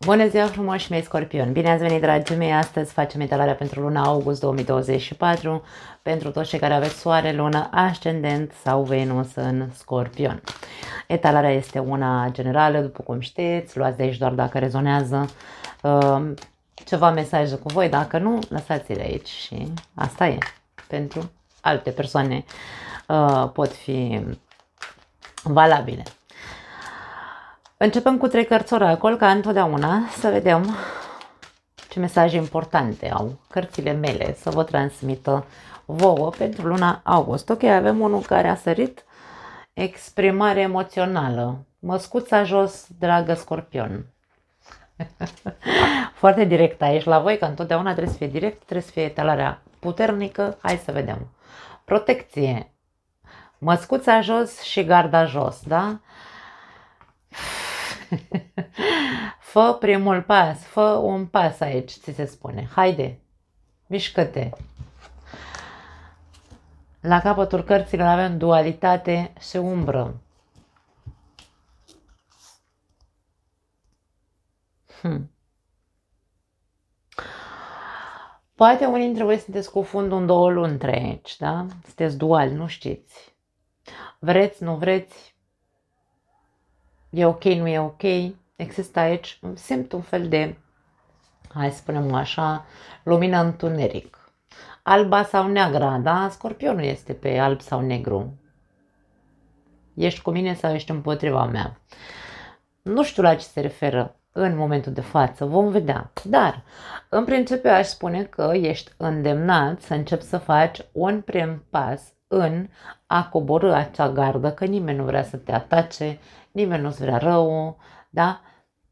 Bună ziua frumoși mei Scorpion! Bine ați venit, dragii mei! Astăzi facem etalarea pentru luna august 2024 pentru toți cei care aveți soare, lună, ascendent sau Venus în Scorpion. Etalarea este una generală, după cum știți, luați de aici doar dacă rezonează ceva mesaje cu voi, dacă nu, lăsați-le aici și asta e. Pentru alte persoane pot fi valabile. Începem cu 3 cărți oracol, ca întotdeauna, să vedem ce mesaje importante au cărțile mele să vă transmită vouă pentru luna august. Ok, avem unul care a sărit, exprimare emoțională, măscuța jos, dragă Scorpion. Foarte direct aici la voi, că întotdeauna trebuie să fie direct, trebuie să fie etalarea puternică. Hai să vedem. Protecție, măscuța jos și garda jos, da? Fă primul pas, fă un pas aici, ți se spune. Haide, mișcă-te. La capătul cărților avem dualitate și umbră. Poate unii dintre voi sunteți cu fundul în 2 luni, 3 aici, da? Sunteți duali, nu știți. Vreți, nu vreți. E ok, nu e ok. Există aici, simt un fel de, hai să spunem așa, lumină întuneric. Alba sau neagra, da? Scorpionul este pe alb sau negru. Ești cu mine sau ești împotriva mea? Nu știu la ce se referă în momentul de față, vom vedea. Dar, în principiu, aș spune că ești îndemnat să începi să faci un prim pas în a coborî acea gardă, că nimeni nu vrea să te atace, nimeni nu-ți vrea rău, da?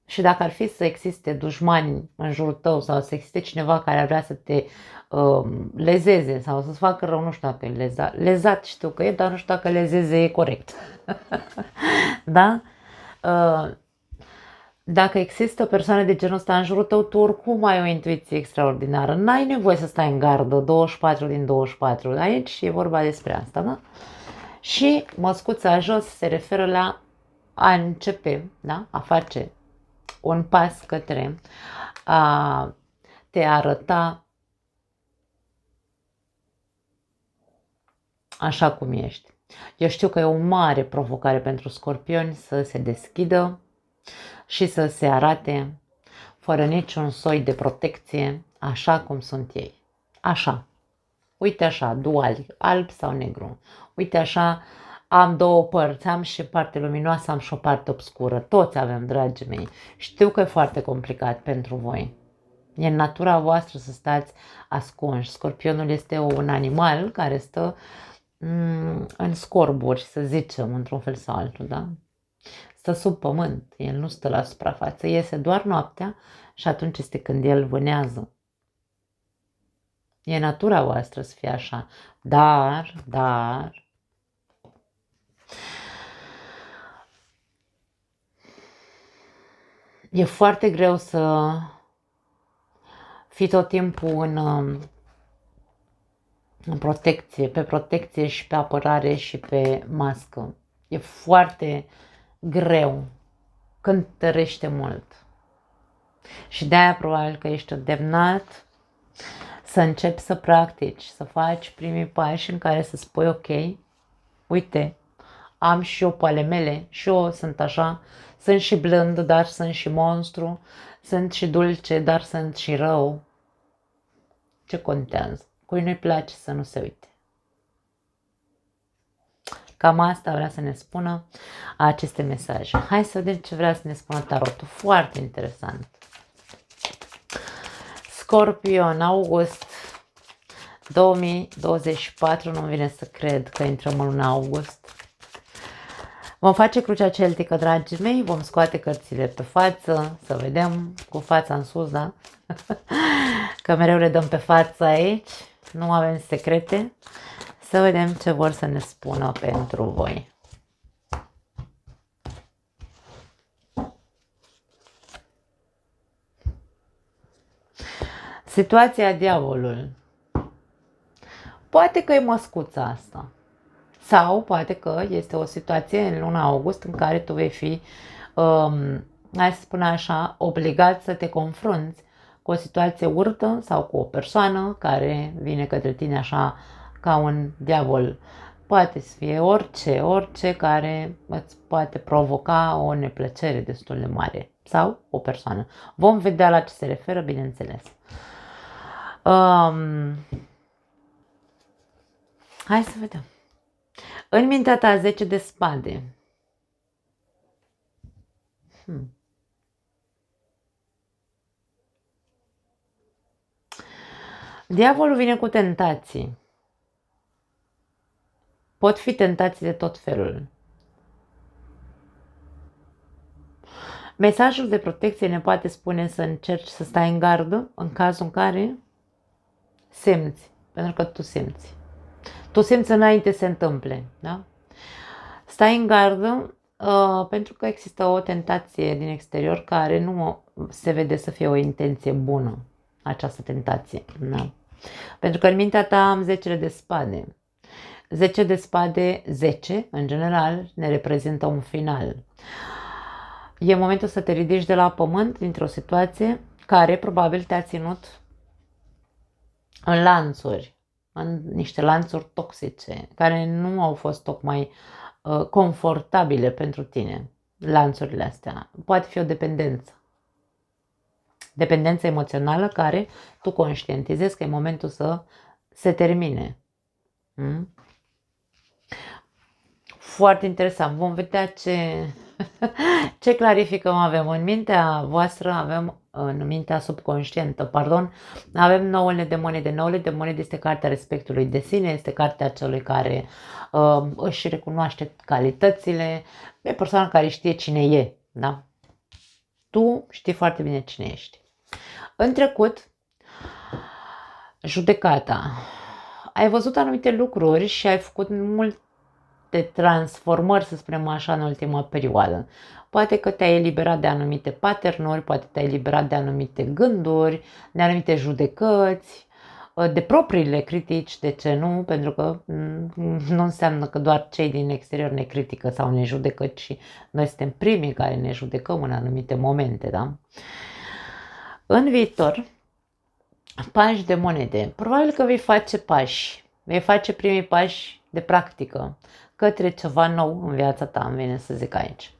Și dacă ar fi să existe dușmani în jurul tău sau să existe cineva care ar vrea să te lezeze sau să-ți facă rău, nu știu dacă e lezat știu că e, dar nu știu dacă lezeze e corect. Da? Dacă există persoane de genul ăsta în jurul tău, tu oricum ai o intuiție extraordinară. N-ai nevoie să stai în gardă 24 din 24. Aici e vorba despre asta, da? Și măscuța jos se referă la a începe, da? A face un pas către a te arăta așa cum ești. Eu știu că e o mare provocare pentru scorpioni să se deschidă și să se arate fără niciun soi de protecție, așa cum sunt ei. Așa. Uite așa, duali, alb sau negru. Uite așa, am 2 părți, am și parte luminoasă, am și o parte obscură. Toți avem, dragii mei. Știu că e foarte complicat pentru voi. E în natura voastră să stați ascunși. Scorpionul este un animal care stă în scorburi, să zicem, într-un fel sau altul, da? Stă sub pământ, el nu stă la suprafață, iese doar noaptea și atunci este când el vânează. E natura voastră să fie așa, dar, e foarte greu să fii tot timpul în protecție, pe protecție și pe apărare și pe mască. E foarte greu când tărește mult. Și de-aia probabil că ești îndemnat să începi să practici, să faci primii pași în care să spui ok, uite, am și eu pe ale mele, și eu sunt așa, sunt și blând, dar sunt și monstru, sunt și dulce, dar sunt și rău. Ce contează? Cui nu-i place să nu se uite. Cam asta vrea să ne spună aceste mesaje. Hai să vedem ce vrea să ne spună tarotul. Foarte interesant. Scorpion, august 2024, nu-mi vine să cred că intrăm în luna august. Vom face crucea celtică, dragii mei, vom scoate cărțile pe față, să vedem, cu fața în sus, da? Că mereu le dăm pe față aici, nu avem secrete. Să vedem ce vor să ne spună pentru voi. Situația diavolul. Poate că e măscuța asta. Sau poate că este o situație în luna august în care tu vei fi hai să spun așa, obligat să te confrunți cu o situație urâtă sau cu o persoană care vine către tine așa ca un diavol. Poate să fie orice care îți poate provoca o neplăcere destul de mare sau o persoană. Vom vedea la ce se referă, bineînțeles. Hai să vedem. În mintea ta 10 de spade. Diavolul vine cu tentații. Pot fi tentații de tot felul. Mesajul de protecție ne poate spune să încerci să stai în gardă în cazul în care simți, pentru că tu simți. Tu simți înainte să se întâmple, da? Stai în gardă pentru că există o tentație din exterior care nu se vede să fie o intenție bună, această tentație, da? Pentru că în mintea ta am 10 de spade. 10 de spade, 10, în general, ne reprezintă un final. E momentul să te ridici de la pământ dintr-o situație care probabil te-a ținut în lanțuri, în niște lanțuri toxice, care nu au fost tocmai confortabile pentru tine, lanțurile astea. Poate fi o dependență. Dependență emoțională care tu conștientizezi că e momentul să se termine. Foarte interesant. Vom vedea ce clarificăm avem în mintea voastră, avem în mintea subconștientă, avem nouăle de monede. Nouăle de monede este cartea respectului de sine, este cartea celui care își recunoaște calitățile, e persoana care știe cine e, da? Tu știi foarte bine cine ești. În trecut, judecata. Ai văzut anumite lucruri și ai făcut de transformări, să spunem așa, în ultima perioadă. Poate că te-ai eliberat de anumite paternuri, poate te-ai eliberat de anumite gânduri, de anumite judecăți, de propriile critici, de ce nu? Pentru că nu înseamnă că doar cei din exterior ne critică sau ne judecă, ci noi suntem primii care ne judecăm în anumite momente, da? În viitor, pași de monede. Probabil că vei face pași. Vei face primii pași de practică către ceva nou în viața ta, îmi vine să zic aici.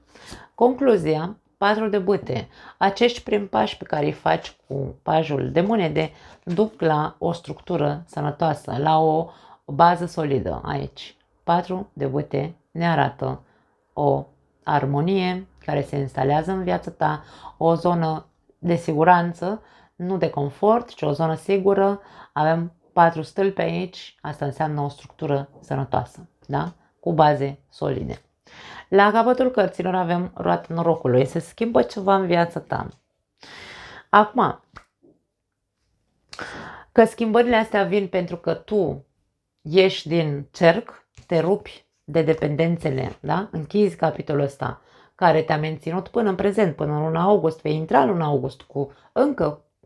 Concluzia, 4 de bâte. Acești primi pași pe care îi faci cu pajul de monede duc la o structură sănătoasă, la o bază solidă aici. 4 de bâte ne arată o armonie care se instalează în viața ta, o zonă de siguranță, nu de confort, ci o zonă sigură. Avem 4 stâlpi aici, asta înseamnă o structură sănătoasă, da? Cu baze solide. La capătul cărților avem roata norocului, se schimbă ceva în viața ta. Acum, că schimbările astea vin pentru că tu ieși din cerc, te rupi de dependențele, da? Închizi capitolul ăsta care te-a menținut până în prezent, până în luna august, vei intra în luna august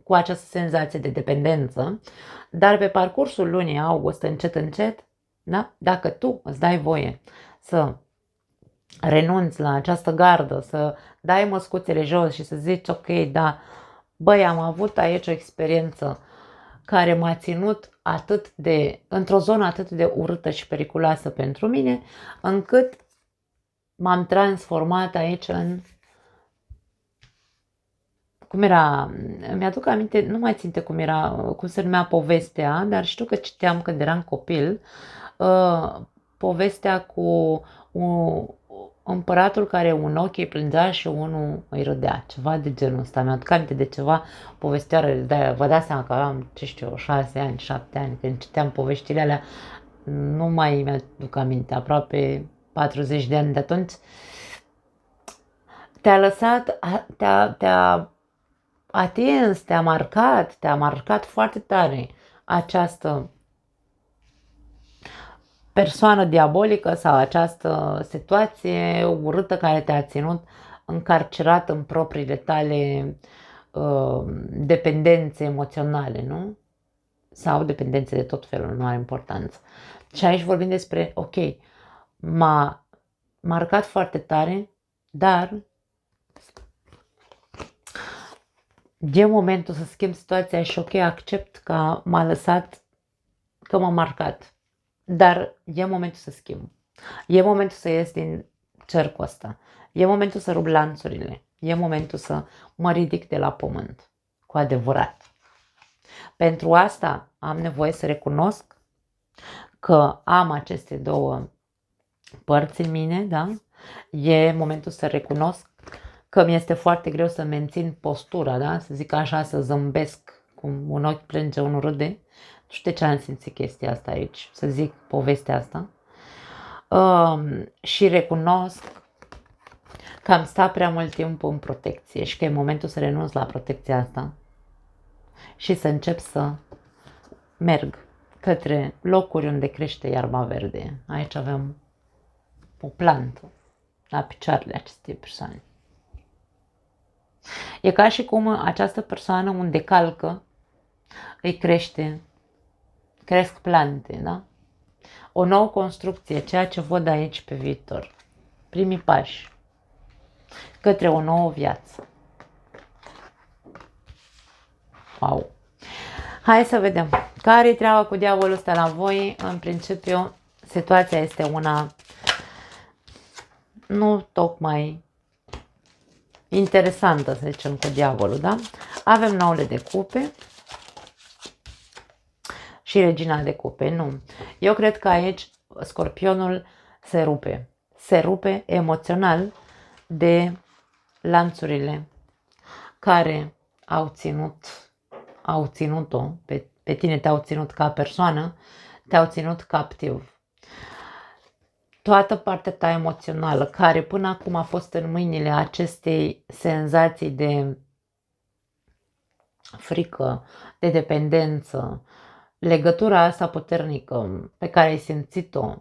cu această senzație de dependență, dar pe parcursul lunii august, încet, da? Dacă tu îți dai voie să renunți la această gardă, să dai măscuțele jos și să zici, ok, da, băi, am avut aici o experiență care m-a ținut într-o zonă atât de urâtă și periculoasă pentru mine, încât m-am transformat aici în... Cum era? Mi-aduc aminte, nu mai ținte cum se numea povestea, dar știu că citeam când eram copil, povestea cu împăratul care un ochi îi plângea și unul îi râdea, ceva de genul ăsta. Mi-aduc aminte de ceva povestioară, vă dați seama că aveam, 6 ani, 7 ani, când citeam poveștile alea, nu mai mi-aduc aminte, aproape 40 de ani de atunci. Te-a lăsat, te-a atins, te-a marcat foarte tare această persoană diabolică sau această situație urâtă care te-a ținut încarcerat în propriile tale dependențe emoționale, nu? Sau dependențe de tot felul, nu are importanță. Și aici vorbim despre, ok, m-a marcat foarte tare, dar E momentul să schimb situația și ok, accept că m-a lăsat, că m-a marcat. Dar e momentul să schimb. E momentul să ies din cercul ăsta. E momentul să rup lanțurile. E momentul să mă ridic de la pământ. Cu adevărat. Pentru asta am nevoie să recunosc că am aceste două părți în mine, da? E momentul să recunosc că mi este foarte greu să mențin postura, da? Să zic așa, să zâmbesc, cum un ochi plânge, unul râde. Nu știu de ce am simțit chestia asta aici, să zic povestea asta. Și recunosc că am stat prea mult timp în protecție și că e momentul să renunț la protecția asta și să încep să merg către locuri unde crește iarba verde. Aici avem o plantă la picioarele acestei persoane. E ca și cum această persoană unde calcă îi cresc plante, da? O nouă construcție, ceea ce văd aici pe viitor. Primii pași către o nouă viață. Wow! Hai să vedem. Care-i treaba cu diavolul ăsta la voi? În principiu, situația este una nu tocmai interesantă, să zicem, cu diavolul, da? Avem noule de cupe și regina de cupe. Nu. Eu cred că aici scorpionul se rupe. Se rupe emoțional de lanțurile care au ținut-o, pe tine te-au ținut ca persoană, te-au ținut captiv. Toată partea ta emoțională, care până acum a fost în mâinile acestei senzații de frică, de dependență, legătura asta puternică pe care ai simțit-o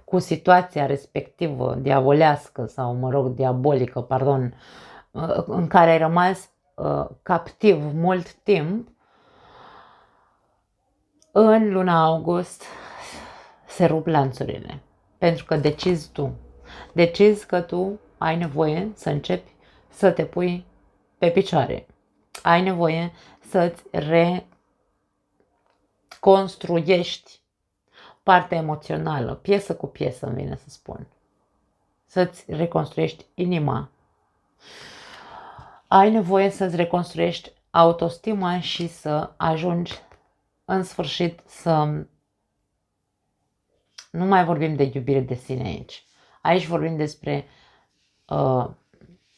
cu situația respectivă, diavolească sau, mă rog, diabolică, pardon, în care ai rămas captiv mult timp, în luna august se rup lanțurile. Pentru că decizi tu. Decizi că tu ai nevoie să începi să te pui pe picioare. Ai nevoie să-ți reconstruiești partea emoțională, piesă cu piesă, îmi vine să spun. Să-ți reconstruiești inima. Ai nevoie să-ți reconstruiești autostima și să ajungi în sfârșit să nu mai vorbim de iubire de sine aici. Aici vorbim despre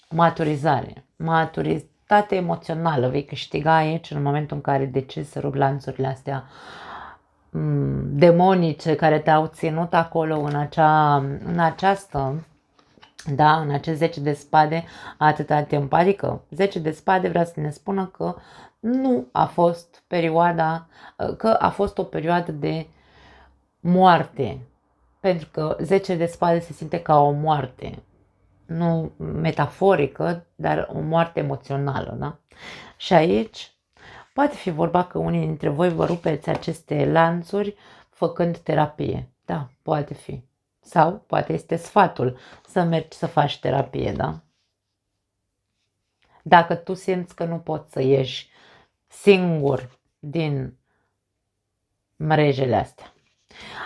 maturizare. Maturitate emoțională vei câștiga aici în momentul în care decizi să rupi lanțurile astea demonice care te-au ținut acolo în acest 10 de spade atâta timp. Adică 10 de spade vrea să ne spună că nu a fost perioada, că a fost o perioadă de moarte. Pentru că 10 de spade se simte ca o moarte. Nu metaforică, dar o moarte emoțională, da? Și aici poate fi vorba că unii dintre voi vă rupeți aceste lanțuri făcând terapie. Da, poate fi. Sau poate este sfatul să mergi să faci terapie, da? Dacă tu simți că nu poți să ieși singur din mrejele astea.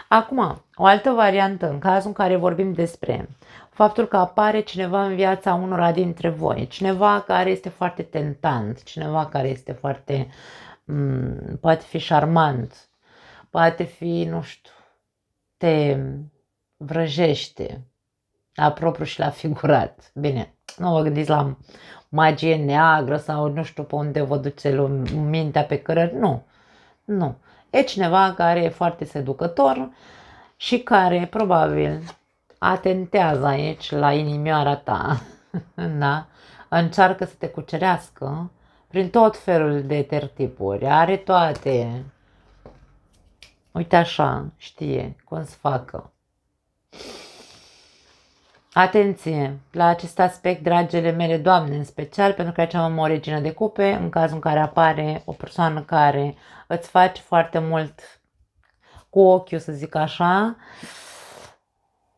Acum, o altă variantă, în cazul în care vorbim despre faptul că apare cineva în viața unora dintre voi, cineva care este foarte tentant, cineva care este foarte, poate fi șarmant, poate fi, nu știu, te vrăjește la propriu și la figurat. Bine, nu vă gândiți la magie neagră sau nu știu pe unde vă duce mintea pe cărări, nu, nu. E cineva care e foarte seducător și care probabil atentează aici la inimioara ta, da? Încearcă să te cucerească prin tot felul de tertipuri, are toate. Uite așa, știe cum să facă. Atenție la acest aspect, dragile mele doamne, în special pentru că aici am o regină de cupe, în cazul în care apare o persoană care îți face foarte mult cu ochiul, să zic așa.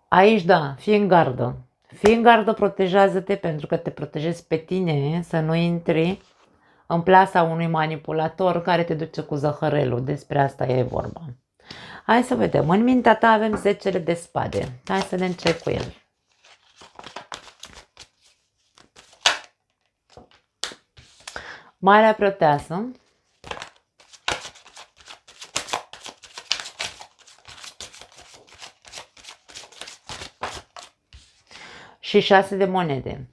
Aici, da, fii în gardă. Fii în gardă, protejează-te pentru că te protejezi pe tine să nu intri în plasa unui manipulator care te duce cu zăhărelul. Despre asta e vorba. Hai să vedem. În mintea ta avem 10 de spade. Hai să vedem ce cu el. Marea Preoteasă. Și 6 de monede.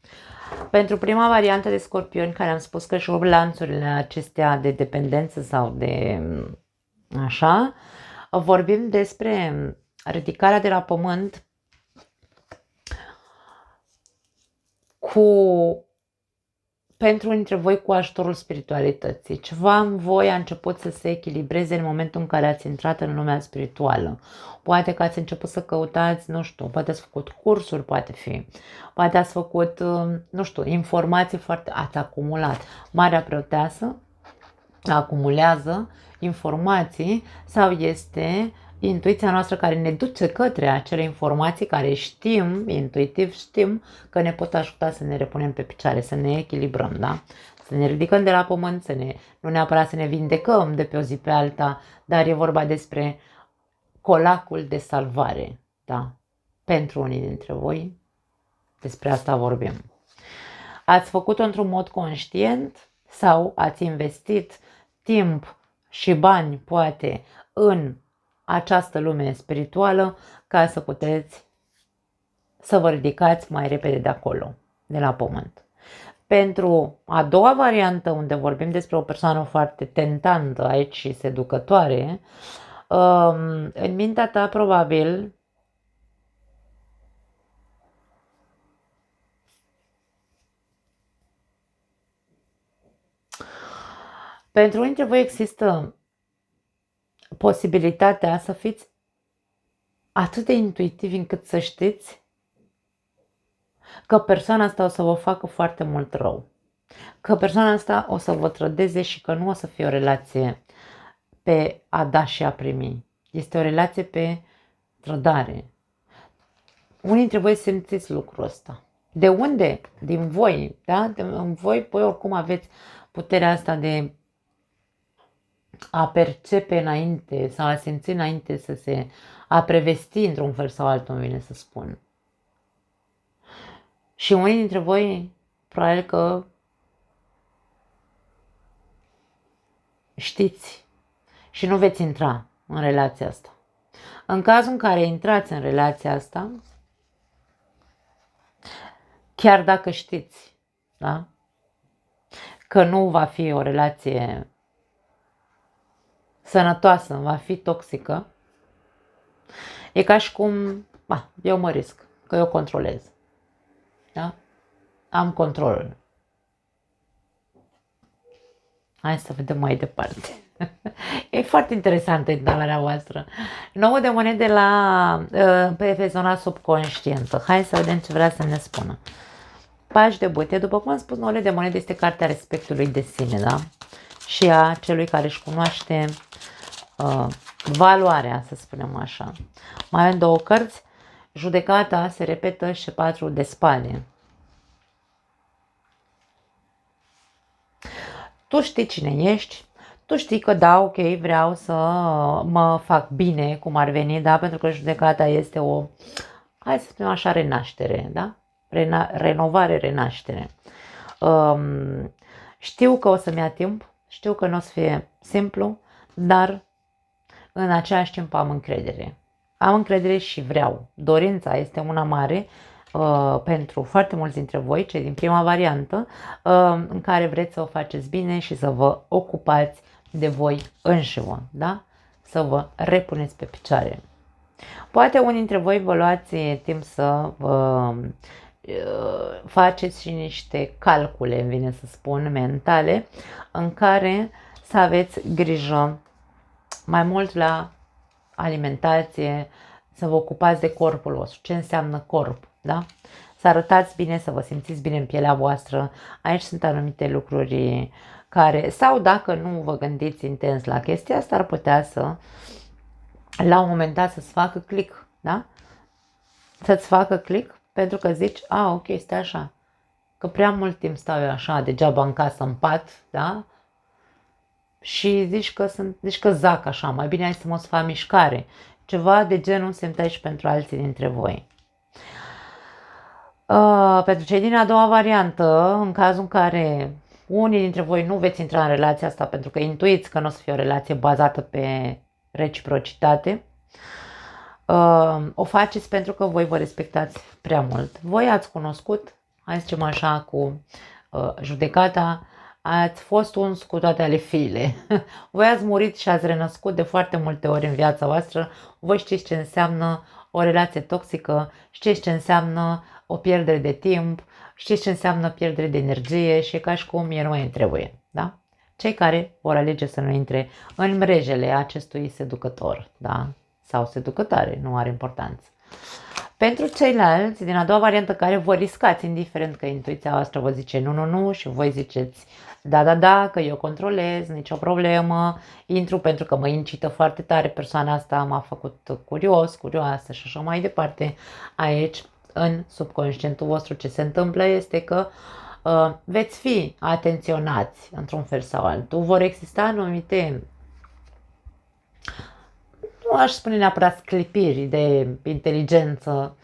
Pentru prima variantă de scorpioni, care am spus că și rup lanțurile acestea de dependență sau de așa, vorbim despre ridicarea de la pământ pentru unii dintre voi cu ajutorul spiritualității. Ceva în voi a început să se echilibreze în momentul în care ați intrat în lumea spirituală. Poate că ați început să căutați, nu știu, poate ați făcut cursuri, poate ați făcut, nu știu, informații ați acumulat. Marea Preoteasă acumulează informații sau este intuiția noastră care ne duce către acele informații care știm, intuitiv știm că ne pot ajuta să ne repunem pe picioare, să ne echilibrăm, da? Să ne ridicăm de la pământ, nu neapărat să ne vindecăm de pe o zi pe alta, dar e vorba despre colacul de salvare, da? Pentru unii dintre voi, despre asta vorbim. Ați făcut-o într-un mod conștient sau ați investit timp și bani, poate, în această lume spirituală ca să puteți să vă ridicați mai repede de acolo, de la pământ. Pentru a doua variantă, unde vorbim despre o persoană foarte tentantă aici și seducătoare, în mintea ta probabil pentru unii dintre voi există posibilitatea să fiți atât de intuitivi încât să știți că persoana asta o să vă facă foarte mult rău, că persoana asta o să vă trădeze și că nu o să fie o relație pe a da și a primi. Este o relație pe trădare. Unii dintre voi simțiți lucrul ăsta. De unde? Din voi, da? În voi oricum aveți puterea asta de a percepe înainte sau a simți înainte a prevesti într-un fel sau altul, îmi vine să spun. Și unii dintre voi probabil că știți și nu veți intra în relația asta. În cazul în care intrați în relația asta, chiar dacă știți, da? Că nu va fi o relație sănătoasă, va fi toxică, e ca și cum, eu mă risc, că eu controlez. Da? Am controlul. Hai să vedem mai departe. E foarte interesantă intalarea voastră. 9 de monede pe zona subconștientă. Hai să vedem ce vrea să ne spună. Pași de bâte. După cum am spus, 9 de monede este cartea respectului de sine, da? Și a celui care își cunoaște valoarea, să spunem așa. Mai avem 2 cărți. Judecata se repetă și 4 de spade. Tu știi cine ești, tu știi că da, ok, vreau să mă fac bine, cum ar veni, da, pentru că judecata este o, hai să spunem așa, renaștere, da? Renovare, renaștere. Știu că o să-mi ia timp, știu că nu o să fie simplu, dar în același timp am încredere. Am încredere și vreau. Dorința este una mare pentru foarte mulți dintre voi, cei din prima variantă, în care vreți să o faceți bine și să vă ocupați de voi înșivă, da? Să vă repuneți pe picioare. Poate unii dintre voi vă luați timp să vă faceți și niște calcule, îmi vine să spun, mentale, în care să aveți grijă mai mult la alimentație, să vă ocupați de corpul vostru. Ce înseamnă corp, da? Să arătați bine, să vă simțiți bine în pielea voastră. Aici sunt anumite lucruri care, sau dacă nu vă gândiți intens la chestia asta, ar putea să, la un moment dat, să-ți facă click, da? Să-ți facă click pentru că zici, ok, stai așa. că prea mult timp stau eu așa degeaba în casă, în pat, da? Și zici că zac așa, mai bine hai să mă fac mișcare. Ceva de genul simt aici pentru alții dintre voi. Pentru cei din a doua variantă, în cazul în care unii dintre voi nu veți intra în relația asta pentru că intuiți că nu o să fie o relație bazată pe reciprocitate, o faceți pentru că voi vă respectați prea mult. Voi ați cunoscut, hai să zicem așa, cu judecata, ați fost uns cu toate ale fiile. Voi ați murit și ați renăscut de foarte multe ori în viața voastră. Voi știți ce înseamnă o relație toxică, știți ce înseamnă o pierdere de timp, știți ce înseamnă pierdere de energie și e ca și cum mie nu mai trebuie. Da? Cei care vor alege să nu intre în mrejele acestui seducător, da? Sau seducătoare, nu are importanță. Pentru ceilalți, din a doua variantă, care vă riscați, indiferent că intuiția voastră vă zice nu, nu, nu și voi ziceți da, că eu controlez, nicio problemă, intru pentru că mă incită foarte tare persoana asta, m-a făcut curios, curioasă și așa mai departe. Aici, în subconștientul vostru, ce se întâmplă este că veți fi atenționați într-un fel sau altul. Vor exista anumite, nu aș spune neapărat sclipiri de inteligență,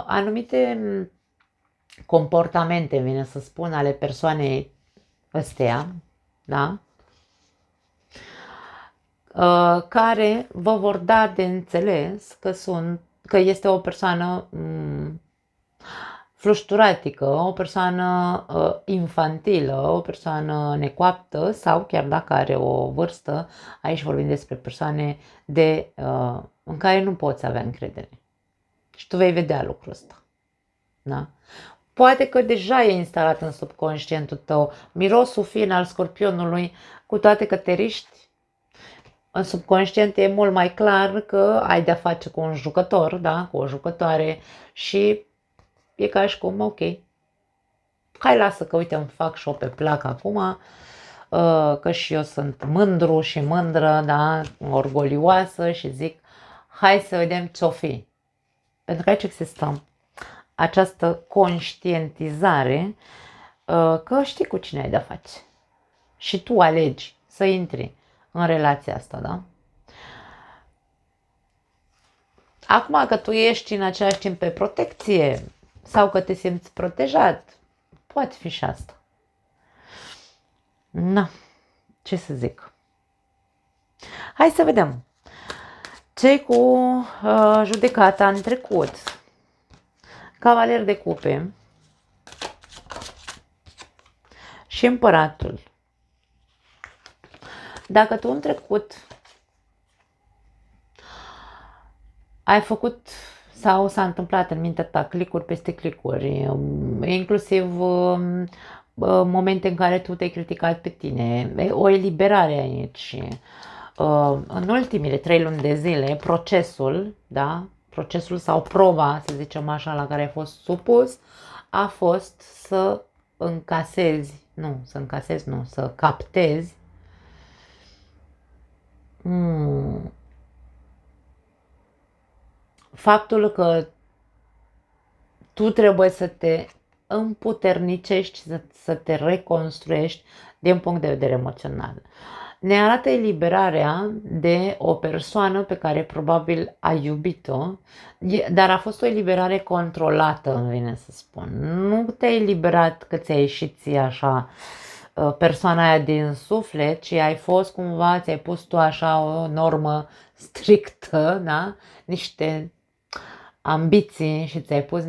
anumite comportamente, vine să spun, ale persoanei ăsteia, da? Care vă vor da de înțeles că este o persoană flușturatică, o persoană infantilă, o persoană necoaptă sau chiar dacă are o vârstă, aici vorbim despre persoane în care nu poți avea încredere. Și tu vei vedea lucrul ăsta. Da? Poate că deja e instalat în subconștientul tău mirosul fin al scorpionului, cu toate că te riști. În subconștient e mult mai clar că ai de-a face cu un jucător, da? Cu o jucătoare și e ca și cum, ok, hai lasă că uite îmi fac și-o pe plac acum, că și eu sunt mândru și mândră, da? Orgolioasă și zic, hai să vedem ce-o fi. Pentru că aici există această conștientizare că știi cu cine ai de-a face. Și tu alegi să intri în relația asta, da? Acum că tu ești în același timp pe protecție sau că te simți protejat, poate fi și asta. Na, ce să zic. Hai să vedem. Cei cu judecata în trecut. Cavaler de cupe și împăratul. Dacă tu în trecut ai făcut sau s-a întâmplat în mintea ta clicuri peste clicuri, inclusiv momente în care tu te-ai criticat pe tine, o eliberare aici. În ultimile 3 luni de zile, procesul, da? Procesul sau proba, să zicem așa, la care ai fost supus, a fost să să captezi faptul că tu trebuie să te împuternicești, să te reconstruiești din punct de vedere emoțional. Ne arată eliberarea de o persoană pe care probabil ai iubit-o, dar a fost o eliberare controlată, îmi vine să spun. Nu te-ai eliberat că ți-ai ieșit ție așa persoana aia din suflet, ci ai fost cumva, ți-ai pus tu așa o normă strictă, da? Niște ambiții și ți-ai pus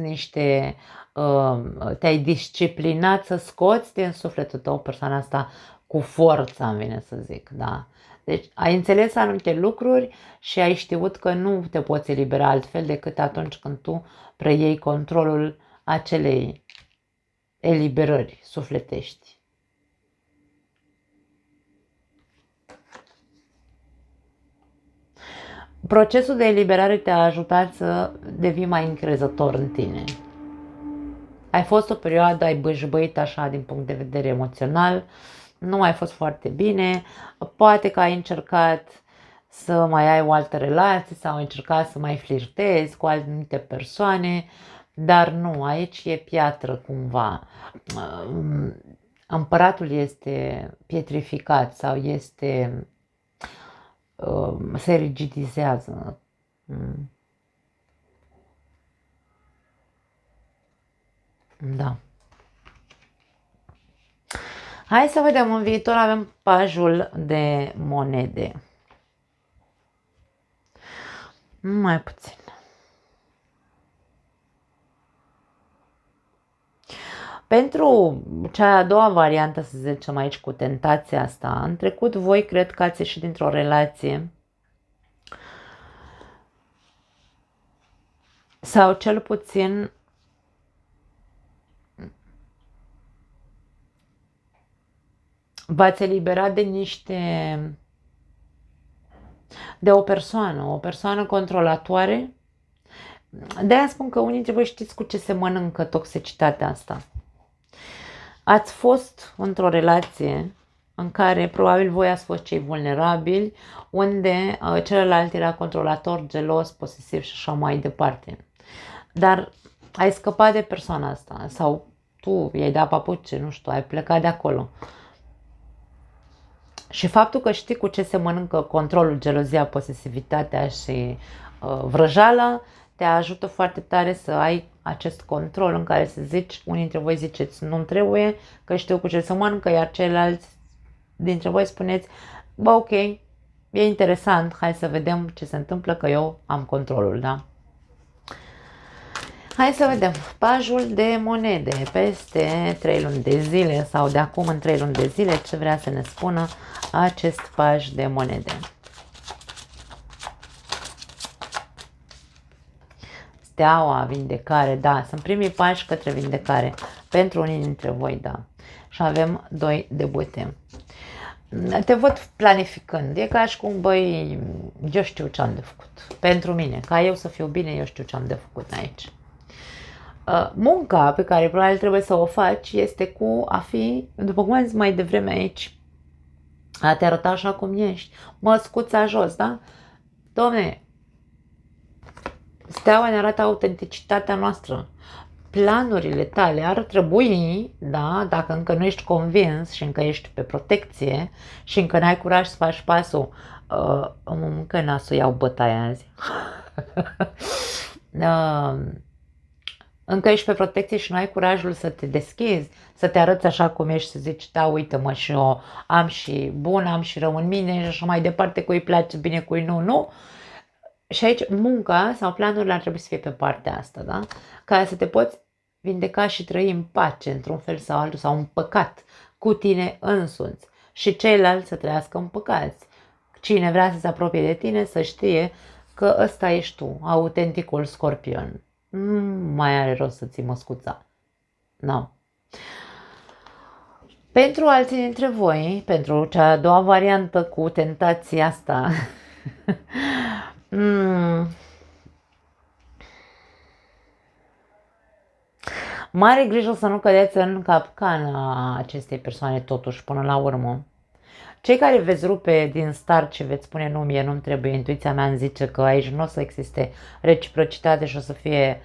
te-ai disciplinat să scoți din sufletul tău persoana asta cu forță, îmi vine să zic, da. Deci ai înțeles anumite lucruri și ai știut că nu te poți elibera altfel decât atunci când tu preiei controlul acelei eliberări sufletești. Procesul de eliberare te-a ajutat să devii mai încrezător în tine. Ai fost o perioadă, ai bâșbăit așa din punct de vedere emoțional, nu ai fost foarte bine, poate că ai încercat să mai ai o altă relație sau ai încercat să mai flirtezi cu anumite persoane, Dar nu, aici e piatră cumva. Împăratul este pietrificat sau este, se rigidizează. Da. Hai să vedem, în viitor avem pajul de monede. Mai puțin. Pentru cea a doua variantă, să zicem aici, cu tentația asta, în trecut voi cred că ați ieșit dintr-o relație sau cel puțin v-ați eliberat de o persoană controlatoare. De-aia spun că unii dintre voi știți cu ce se mănâncă toxicitatea asta. Ați fost într-o relație în care probabil voi ați fost cei vulnerabili, unde celălalt era controlator, gelos, posesiv și așa mai departe. Dar ai scăpat de persoana asta sau tu i-ai dat papuce, nu știu, ai plecat de acolo. Și faptul că știi cu ce se mănâncă controlul, gelozia, posesivitatea și vrăjala, te ajută foarte tare să ai acest control în care să zici, unii dintre voi ziceți nu-mi trebuie, că știu cu ce se mănâncă, iar ceilalți dintre voi spuneți, bă, ok, e interesant, hai să vedem ce se întâmplă, că eu am controlul, da? Hai să vedem, pajul de monede, peste 3 luni de zile sau de acum în 3 luni de zile, ce vrea să ne spună acest paj de monede. Steaua, vindecare, da, sunt primii pași către vindecare, pentru unii dintre voi, da. Și avem 2 de bute. Te văd planificând, e ca și cum, băi, eu știu ce am de făcut. Pentru mine, ca eu să fiu bine, eu știu ce am de făcut aici. Munca pe care probabil trebuie să o faci este cu a fi, după cum am zis mai devreme aici, a te arăta așa cum ești, măscuța jos, da? Dom'le, steaua ne arată autenticitatea noastră. Planurile tale ar trebui, da, dacă încă nu ești convins și încă ești pe protecție și încă n-ai curaj să faci pasul, încă nasul iau bătaia azi. Încă ești pe protecție și nu ai curajul să te deschizi, să te arăți așa cum ești, să zici, da, uite-mă și eu am și bun, am și rău în mine și așa mai departe, cui îi place bine, cui nu, nu. Și aici munca sau planurile ar trebui să fie pe partea asta, da? Ca să te poți vindeca și trăi în pace, într-un fel sau altul, sau împăcat cu tine însuți și ceilalți să trăiască împăcați. Cine vrea să se apropie de tine să știe că ăsta ești tu, autenticul scorpion. Nu mai are rost să ții măscuța. Nu. Pentru alții dintre voi, pentru cea a doua variantă cu tentația asta, mare grijă să nu cădeți în capcana acestei persoane totuși până la urmă. Cei care veți rupe din start și veți spune nu, mie nu-mi trebuie, intuiția mea îmi zice că aici nu o să existe reciprocitate și o să fie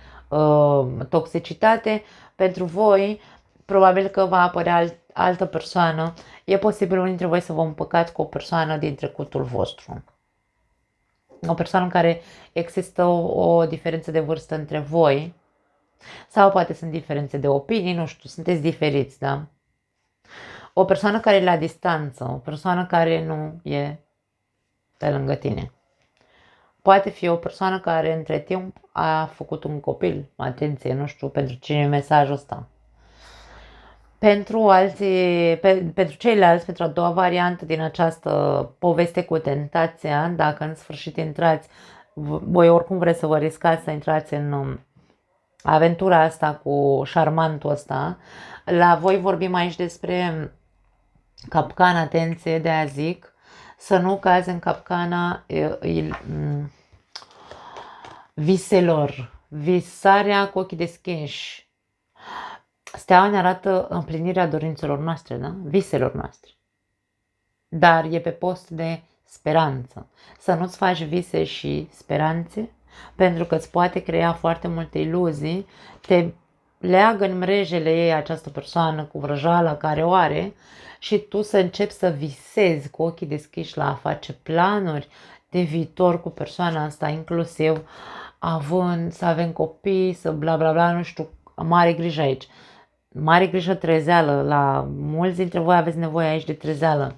toxicitate, pentru voi probabil că va apărea altă persoană. E posibil unii dintre voi să vă împăcați cu o persoană din trecutul vostru. O persoană în care există o diferență de vârstă între voi sau poate sunt diferențe de opinii, nu știu, sunteți diferiți, da? O persoană care e la distanță, o persoană care nu e pe lângă tine. Poate fi o persoană care între timp a făcut un copil. Atenție, nu știu pentru cine e mesajul ăsta. Pentru alții, pentru ceilalți, pentru a doua variantă din această poveste cu tentația, dacă în sfârșit intrați, voi oricum vreți să vă riscați să intrați în aventura asta cu șarmantul ăsta, la voi vorbim aici despre capcana, atenție, de-aia zic, să nu cazi în capcana viselor, visarea cu ochii deschiși. Steaua ne arată împlinirea dorințelor noastre, da? Viselor noastre. Dar e pe post de speranță. Să nu-ți faci vise și speranțe, pentru că îți poate crea foarte multe iluzii, te leagă în mrejele ei această persoană cu vrăjala care o are și tu să începi să visezi cu ochii deschiși la a face planuri de viitor cu persoana asta, inclusiv având, să avem copii, să bla bla bla, nu știu, mare grijă aici. Mare grijă, trezeală. La mulți dintre voi aveți nevoie aici de trezeală.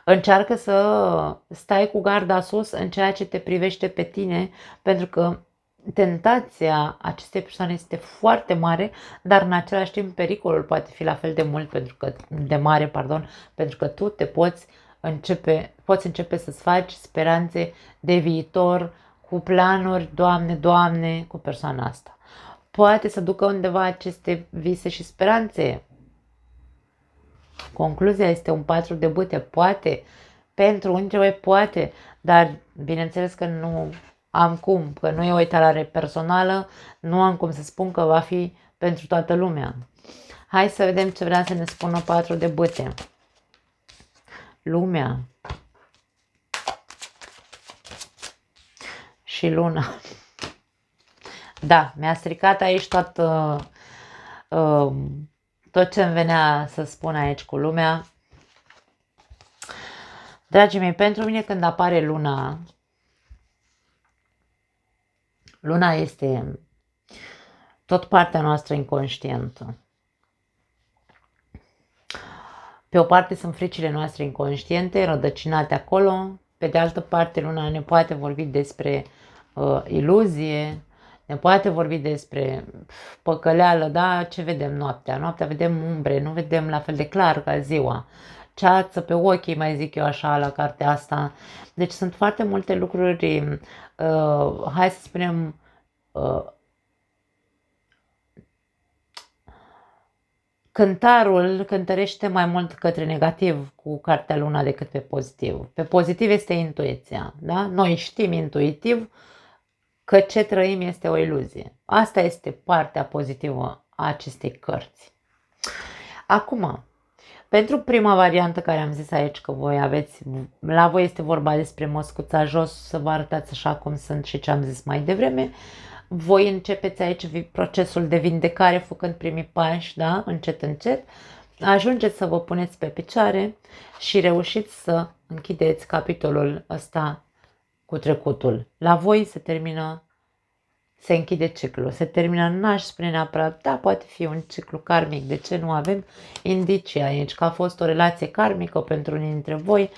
Încearcă să stai cu garda sus în ceea ce te privește pe tine, pentru că tentația acestei persoane este foarte mare, dar în același timp pericolul poate fi la fel de mult, pentru că tu te poți începe să-ți faci speranțe de viitor cu planuri, Doamne, cu persoana asta. Poate să ducă undeva aceste vise și speranțe. Concluzia este un 4 de bâte, poate, pentru unii trebuie poate, dar bineînțeles că nu am cum, că nu e o etalare personală, nu am cum să spun că va fi pentru toată lumea. Hai să vedem ce vrea să ne spună 4 de bâte. Lumea și luna. Da, mi-a stricat aici tot ce îmi venea să spun aici cu lumea. Dragii mei, pentru mine când apare luna, luna este tot partea noastră inconștientă. Pe o parte sunt fricile noastre inconștiente, rădăcinate acolo, pe de altă parte luna ne poate vorbi despre iluzie, ne poate vorbi despre păcăleală, da, ce vedem noaptea? Noaptea vedem umbre, nu vedem la fel de clar ca ziua. Ceață pe ochii, mai zic eu așa, la cartea asta. Deci sunt foarte multe lucruri, hai să spunem, cântarul cântărește mai mult către negativ cu cartea Luna decât pe pozitiv. Pe pozitiv este intuiția, da? Noi știm intuitiv că ce trăim este o iluzie. Asta este partea pozitivă a acestei cărți. Acum, pentru prima variantă care am zis aici că voi aveți, la voi este vorba despre măscuța jos, să vă arătați așa cum sunt și ce am zis mai devreme. Voi începeți aici procesul de vindecare făcând primii pași, da? Încet, încet. Ajungeți să vă puneți pe picioare și reușiți să închideți capitolul ăsta cu trecutul. La voi se închide ciclul, se termină, n-aș spune neapărat, da, poate fi un ciclu karmic, de ce nu avem indicii aici, că a fost o relație karmică pentru unii dintre voi,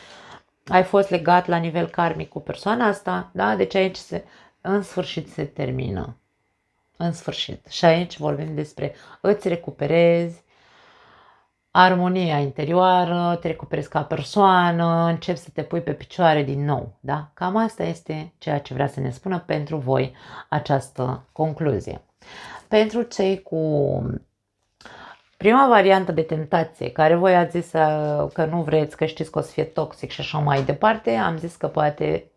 ai fost legat la nivel karmic cu persoana asta, da, deci aici în sfârșit se termină, în sfârșit. Și aici vorbim despre îți recuperezi armonia interioară, te recuperezi ca persoană, începi să te pui pe picioare din nou, da? Cam asta este ceea ce vrea să ne spună pentru voi această concluzie. Pentru cei cu prima variantă de tentație, care voi ați zis că nu vreți, că știți că o să fie toxic și așa mai departe, am zis că poate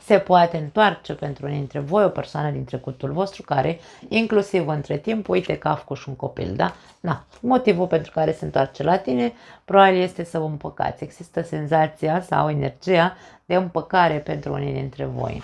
se poate întoarce pentru unii dintre voi o persoană din trecutul vostru care, inclusiv între timp, uite că a făcut și un copil, da? Da. Motivul pentru care se întoarce la tine probabil este să vă împăcați. Există senzația sau energia de împăcare pentru unii dintre voi.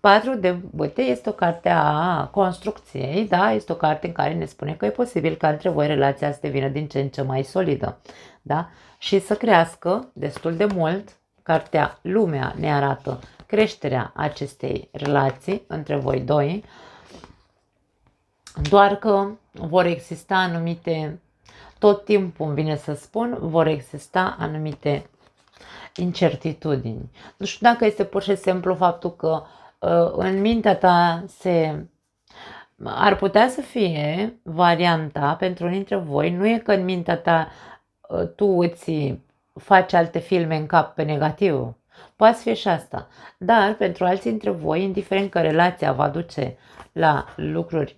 4 de bâte este o carte a construcției, da? Este o carte în care ne spune că e posibil ca între voi relația să devină din ce în ce mai solidă, da? Și să crească destul de mult. Cartea Lumea ne arată creșterea acestei relații între voi doi, doar că vor exista anumite, tot timpul îmi vine să spun, vor exista anumite incertitudini. Nu știu dacă este pur și simplu faptul că în mintea ta ar putea să fie varianta pentru unii dintre voi, nu e că în mintea ta tu îți faci alte filme în cap pe negativ. Poate fi și asta. Dar pentru alții dintre voi, indiferent că relația va duce la lucruri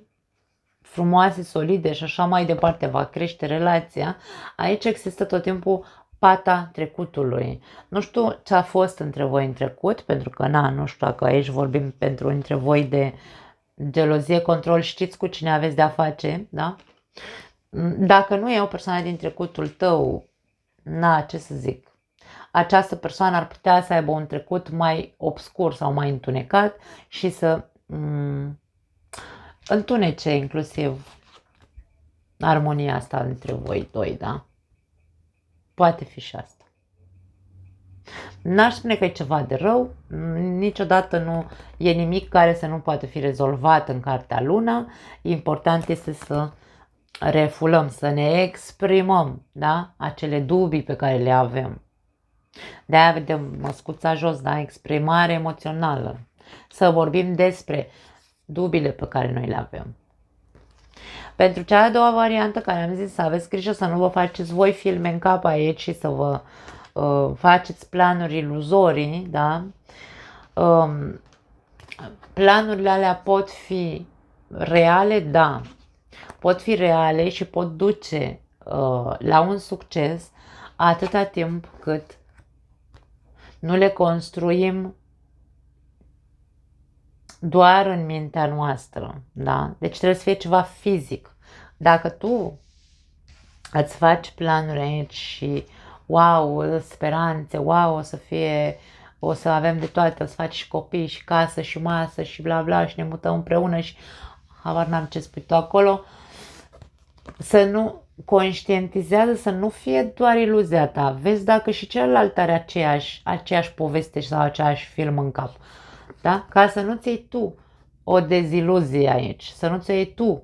frumoase, solide și așa mai departe, va crește relația, aici există tot timpul pata trecutului. Nu știu ce a fost între voi în trecut, pentru că nu știu dacă aici vorbim pentru între voi de gelozie, control, știți cu cine aveți de a face, da? Dacă nu e o persoană din trecutul tău, ce să zic, această persoană ar putea să aibă un trecut mai obscur sau mai întunecat și să întunece inclusiv armonia asta între voi doi, da? Poate fi și asta. N-aș spune că e ceva de rău, niciodată nu e nimic care să nu poate fi rezolvat în cartea Luna. Important este să refulăm, să ne exprimăm, da? Acele dubii pe care le avem. De-aia vedem măscuța jos, da? Exprimare emoțională. Să vorbim despre dubiile pe care noi le avem. Pentru cea de-a doua variantă care am zis, să aveți grijă să nu vă faceți voi filme în cap aici și să vă faceți planuri iluzorii, da? Planurile alea pot fi reale, da. Pot fi reale și pot duce la un succes atâta timp cât nu le construim doar în mintea noastră, da? Deci trebuie să fie ceva fizic. Dacă tu îți faci planuri aici și wow, speranțe, wow, o să avem de toate, o să faci și copii și casă și masă și bla bla și ne mutăm împreună și habar n-am ce spui tu acolo, să nu conștientizează, să nu fie doar iluzia ta. Vezi dacă și celălalt are aceeași poveste sau aceeași film în cap. Da? Ca să nu-ți iei tu o deziluzie aici, să nu-ți iei tu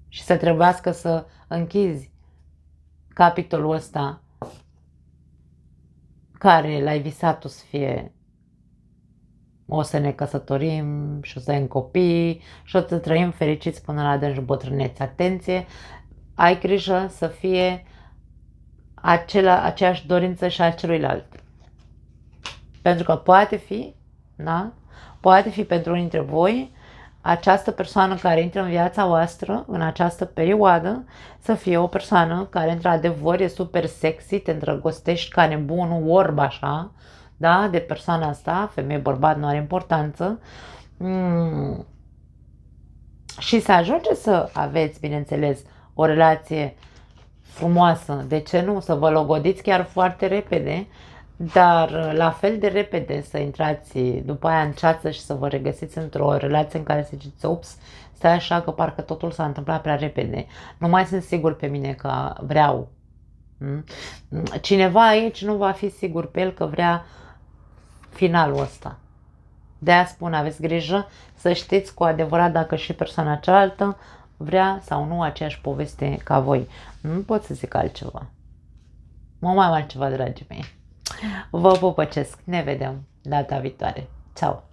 și să trebuiască să închizi capitolul ăsta care l-ai visat tu să fie o să ne căsătorim și o să avem copii și o să trăim fericiți până la adânci bătrânețe. Atenție, ai grijă să fie aceeași dorință și a celuilalt. Pentru că poate fi, da? Poate fi pentru unii dintre voi această persoană care intră în viața voastră în această perioadă să fie o persoană care într-adevăr e super sexy, te îndrăgostești ca nebunul, orb așa, da? De persoana asta, femeie, bărbat, nu are importanță. Și să ajunge să aveți, bineînțeles, o relație frumoasă. De ce nu? Să vă logodiți chiar foarte repede, dar la fel de repede să intrați după aia în ceață și să vă regăsiți într-o relație în care să ziceți, ups, stai așa că parcă totul s-a întâmplat prea repede. Nu mai sunt sigur pe mine că vreau. Cineva aici nu va fi sigur pe el că vrea finalul ăsta. De-aia spun, aveți grijă să știți cu adevărat dacă și persoana cealaltă vrea sau nu aceeași poveste ca voi. Nu pot să zic altceva. Nu mai am altceva, dragii mei. Vă pupăcesc. Ne vedem data viitoare. Ceau!